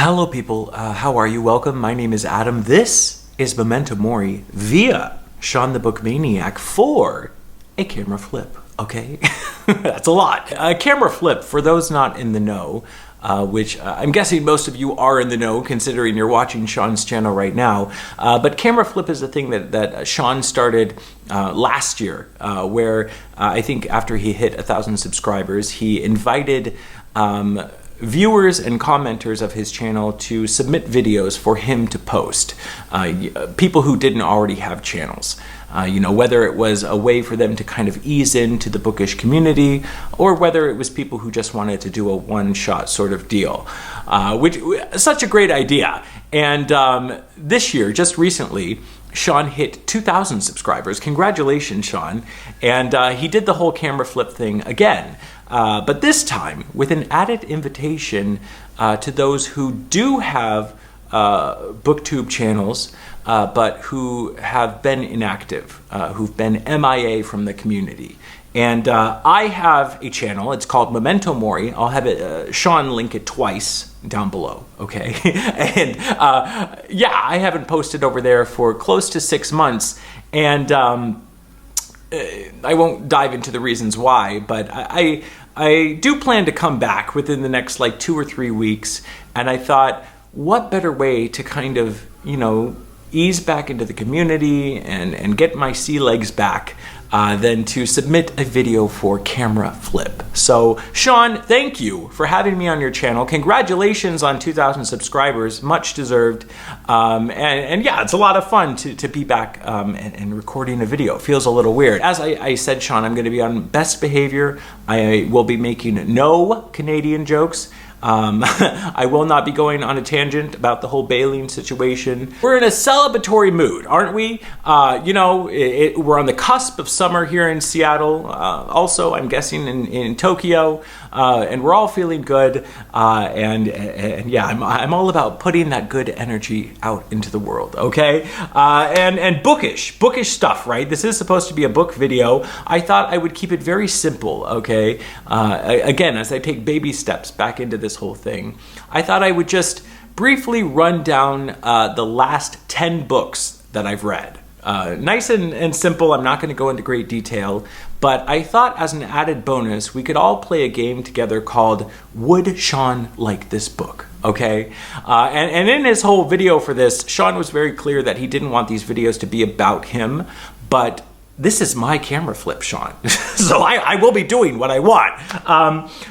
Hello people, how are you? Welcome, my name is Adam. This is Memento Mori via Sean the Book Maniac for a camera flip, okay? That's a lot. A camera flip, for those not in the know, which I'm guessing most of you are in the know considering you're watching Sean's channel right now, but camera flip is a thing that Sean started last year, where I think after he hit 1,000 subscribers, he invited viewers and commenters of his channel to submit videos for him to post. People who didn't already have channels. Whether it was a way for them to kind of ease into the bookish community, or whether it was people who just wanted to do a one-shot sort of deal, which such a great idea. And this year, just recently, Sean hit 2,000 subscribers. Congratulations, Sean. And he did the whole camera flip thing again. But this time with an added invitation to those who do have booktube channels, but who have been inactive, who've been MIA from the community. And I have a channel, it's called Memento Mori. I'll have it, Sean link it twice down below, okay? And yeah, I haven't posted over there for close to 6 months, and I won't dive into the reasons why, but I do plan to come back within the next like 2 or 3 weeks, and I thought, what better way to kind of, ease back into the community and get my sea legs back than to submit a video for camera flip. So Sean, thank you for having me on your channel. Congratulations on 2,000 subscribers, much deserved. And yeah, it's a lot of fun to be back and recording a video. It feels a little weird. As I said, Sean, I'm gonna be on best behavior. I will be making no Canadian jokes. I will not be going on a tangent about the whole bailing situation. We're in a celebratory mood, aren't we? We're on the cusp of summer here in Seattle. Also, I'm guessing in Tokyo, and we're all feeling good. And yeah, I'm all about putting that good energy out into the world. Okay, and bookish stuff, right? This is supposed to be a book video. I thought I would keep it very simple. Okay, again, as I take baby steps back into this whole thing, I thought I would just briefly run down the last 10 books that I've read. Nice and simple. I'm not going to go into great detail, but I thought as an added bonus, we could all play a game together called Would Sean Like This Book? Okay? And in his whole video for this, Sean was very clear that he didn't want these videos to be about him, but this is my camera flip, Sean. So I will be doing what I want.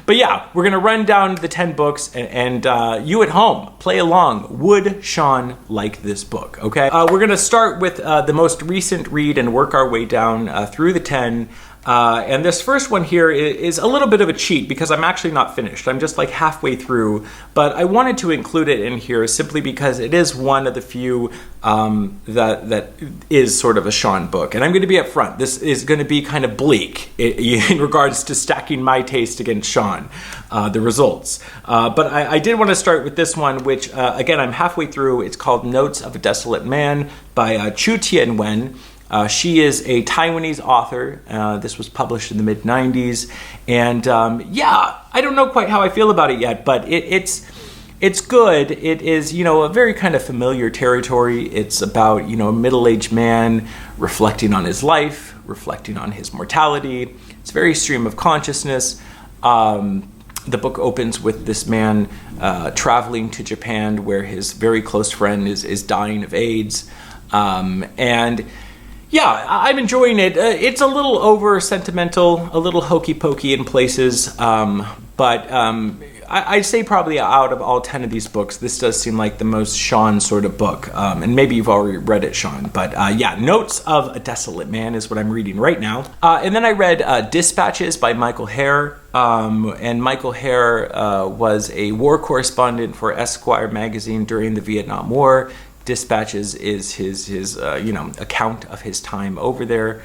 But yeah, we're gonna run down the 10 books and you at home, play along. Would Sean like this book, okay? We're gonna start with the most recent read and work our way down through the 10. And this first one here is a little bit of a cheat because I'm actually not finished. I'm just like halfway through, but I wanted to include it in here simply because it is one of the few that is sort of a Sean book. And I'm going to be up front. This is going to be kind of bleak in regards to stacking my taste against Sean, the results. But I did want to start with this one, which again, I'm halfway through. It's called Notes of a Desolate Man by Chu Tien Wen. She is a Taiwanese author. This was published in the mid-90s. And yeah, I don't know quite how I feel about it yet, but it's good. It is, a very kind of familiar territory. It's about, a middle-aged man reflecting on his life, reflecting on his mortality. It's very stream of consciousness. The book opens with this man traveling to Japan where his very close friend is dying of AIDS. And yeah, I'm enjoying it. It's a little over sentimental, a little hokey pokey in places, but I'd say probably out of all 10 of these books, this does seem like the most Sean sort of book. And maybe you've already read it, Sean. But yeah, Notes of a Desolate Man is what I'm reading right now. And then I read Dispatches by Michael Hare. And Michael Hare was a war correspondent for Esquire magazine during the Vietnam War. Dispatches is his account of his time over there.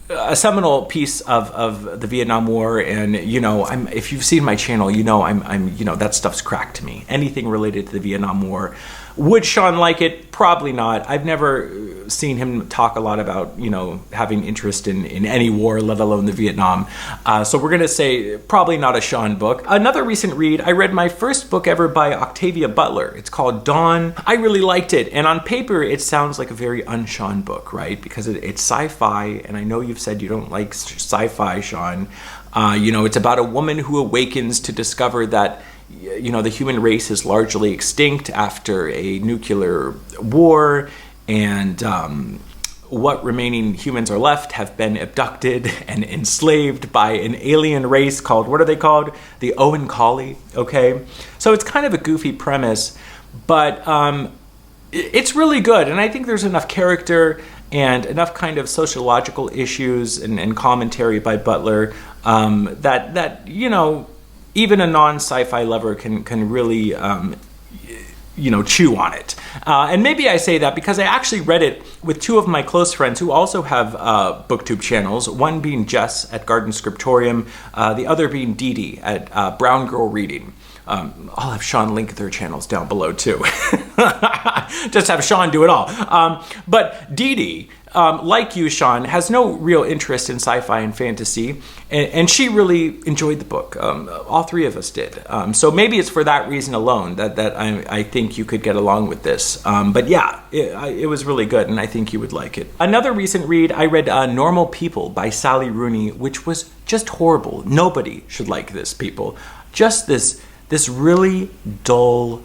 a seminal piece of the Vietnam War, and if you've seen my channel, I'm that stuff's crack to me. Anything related to the Vietnam War. Would Sean like it? Probably not. I've never seen him talk a lot about having interest in any war, let alone the Vietnam. So we're gonna say probably not a Sean book. Another recent read, I read my first book ever by Octavia Butler. It's called Dawn. I really liked it, and on paper it sounds like a very un-Sean book, right? Because it's sci-fi, and I know you've said you don't like sci-fi, Sean. It's about a woman who awakens to discover that the human race is largely extinct after a nuclear war, and what remaining humans are left have been abducted and enslaved by an alien race called, what are they called? The Oankali, okay? So it's kind of a goofy premise, but it's really good, and I think there's enough character and enough kind of sociological issues and commentary by Butler that even a non-sci-fi lover can really, chew on it. And maybe I say that because I actually read it with two of my close friends who also have booktube channels, one being Jess at Garden Scriptorium, the other being Dee Dee at Brown Girl Reading. I'll have Sean link their channels down below too. Just have Sean do it all. But Dee Dee, like you, Sean, has no real interest in sci-fi and fantasy, and she really enjoyed the book. All three of us did. So maybe it's for that reason alone that I think you could get along with this. But yeah, it was really good, and I think you would like it. Another recent read, I read Normal People by Sally Rooney, which was just horrible. Nobody should like this, people. Just this really dull,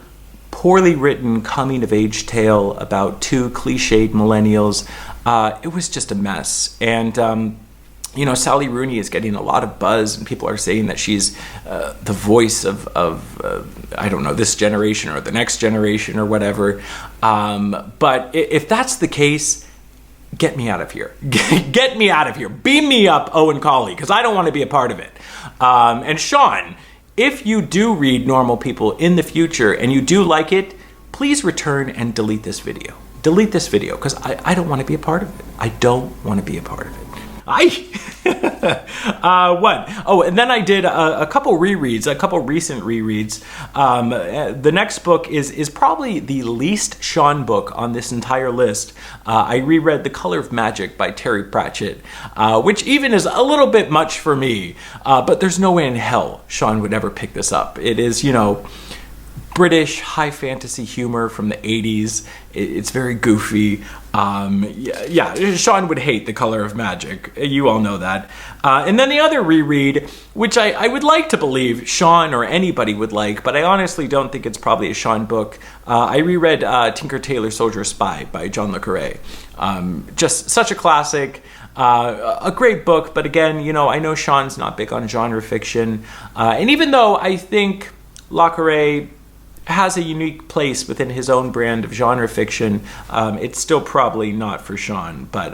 poorly written coming-of-age tale about two cliched millennials. It was just a mess. And, Sally Rooney is getting a lot of buzz, and people are saying that she's the voice of I don't know, this generation or the next generation or whatever. But if that's the case, get me out of here. Get me out of here. Beam me up, Owen Colley, because I don't want to be a part of it. And Sean, if you do read Normal People in the future and you do like it, please return and delete this video. Delete this video, because I don't want to be a part of it. I don't want to be a part of it. What? Oh, and then I did a couple rereads, a couple recent rereads. The next book is probably the least Sean book on this entire list. I reread The Color of Magic by Terry Pratchett, which even is a little bit much for me, but there's no way in hell Sean would ever pick this up. It is, British high fantasy humor from the 80s. It's very goofy. Yeah, Sean would hate The Color of Magic. You all know that. And then the other reread, which I would like to believe Sean or anybody would like, but I honestly don't think it's probably a Sean book. I reread Tinker Tailor Soldier Spy by John le Carré. Just such a classic. A great book, but again, I know Sean's not big on genre fiction. And even though I think le Carré has a unique place within his own brand of genre fiction, it's still probably not for Sean, but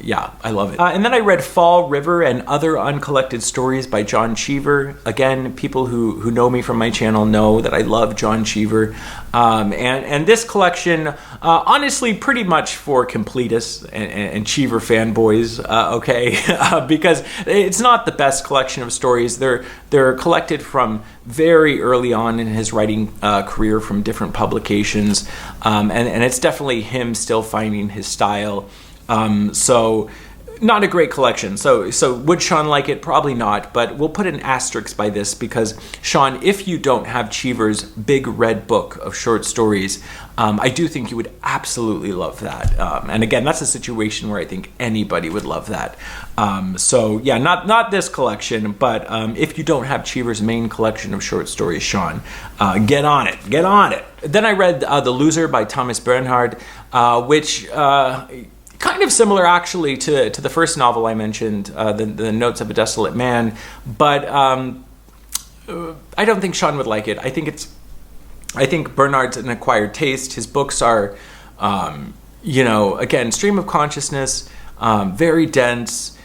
yeah, I love it. And then I read Fall River and Other Uncollected Stories by John Cheever. Again, people who know me from my channel know that I love John Cheever. And this collection, honestly, pretty much for completists and Cheever fanboys, okay? Because it's not the best collection of stories. They're collected from very early on in his writing career from different publications, and it's definitely him still finding his style. So not a great collection. So would Sean like it? Probably not, but we'll put an asterisk by this because, Sean, if you don't have Cheever's big red book of short stories, I do think you would absolutely love that. And again, that's a situation where I think anybody would love that. So yeah, not this collection, but if you don't have Cheever's main collection of short stories, Sean, get on it, get on it. Then I read The Loser by Thomas Bernhard, which kind of similar actually to the first novel I mentioned, the Notes of a Desolate Man, but I don't think Sean would like it. I think Bernhard's an acquired taste. His books are, again, stream of consciousness, very dense.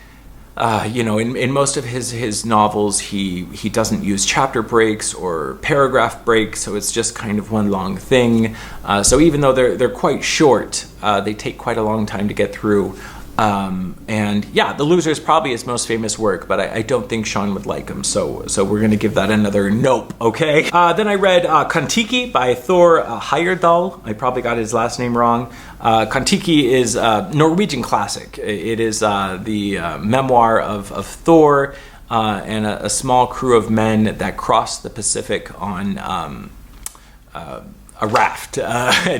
In most of his novels, he doesn't use chapter breaks or paragraph breaks, so it's just kind of one long thing. So even though they're quite short, they take quite a long time to get through. And yeah, The Loser is probably his most famous work, but I don't think Sean would like him, so we're gonna give that another nope, okay? Then I read Kon-Tiki by Thor Heyerdahl. I probably got his last name wrong. Kon-Tiki is a Norwegian classic. It is the memoir of Thor and a small crew of men that crossed the Pacific on a raft.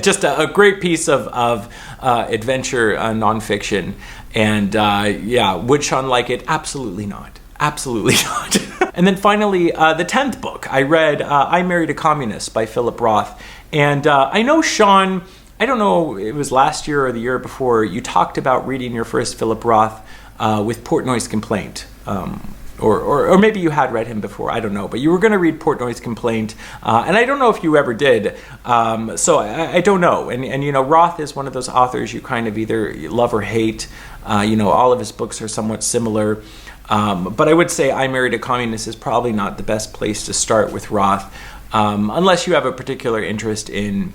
Just a great piece of adventure nonfiction. And yeah, would Sean like it? Absolutely not. Absolutely not. And then finally, the 10th book. I read I Married a Communist by Philip Roth. And I know Sean, I don't know, it was last year or the year before, you talked about reading your first Philip Roth with Portnoy's Complaint. Or maybe you had read him before, I don't know. But you were going to read Portnoy's Complaint, and I don't know if you ever did. So I don't know. And you know, Roth is one of those authors you kind of either love or hate. You know, all of his books are somewhat similar. But I would say I Married a Communist is probably not the best place to start with Roth, unless you have a particular interest in,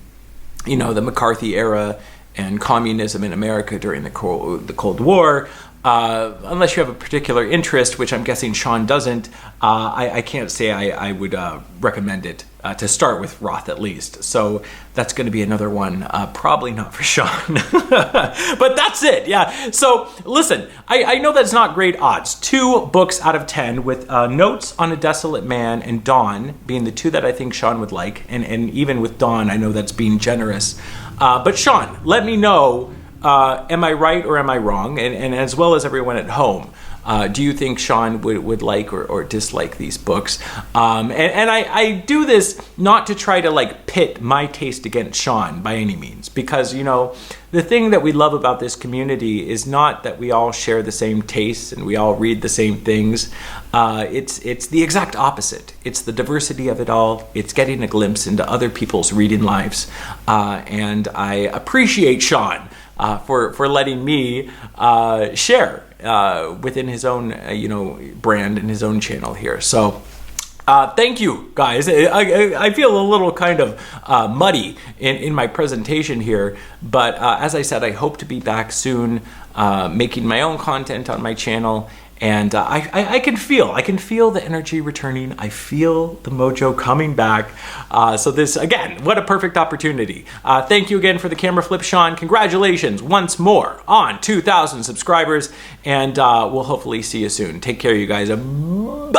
you know, the McCarthy era and communism in America during the Cold War. Unless you have a particular interest, which I'm guessing Sean doesn't, I can't say I would recommend it to start with Roth at least. So that's going to be another one, probably not for Sean. But that's it, yeah. So listen, I know that's not great odds. 2 books out of 10 with Notes on a Desolate Man and Dawn being the 2 that I think Sean would like. And even with Dawn, I know that's being generous. But Sean, let me know, am I right or am I wrong? And as well as everyone at home, do you think Sean would like or dislike these books? And I do this not to try to like pit my taste against Sean by any means, because, you know, the thing that we love about this community is not that we all share the same tastes and we all read the same things. It's the exact opposite. It's the diversity of it all. It's getting a glimpse into other people's reading lives. And I appreciate Sean for letting me share within his own you know, brand and his own channel here. So thank you guys. I feel a little kind of muddy in my presentation here, but as I said, I hope to be back soon making my own content on my channel. And I can feel the energy returning. I feel the mojo coming back. So this, again, what a perfect opportunity. Thank you again for the camera flip, Sean. Congratulations once more on 2,000 subscribers. And we'll hopefully see you soon. Take care, you guys. Bye.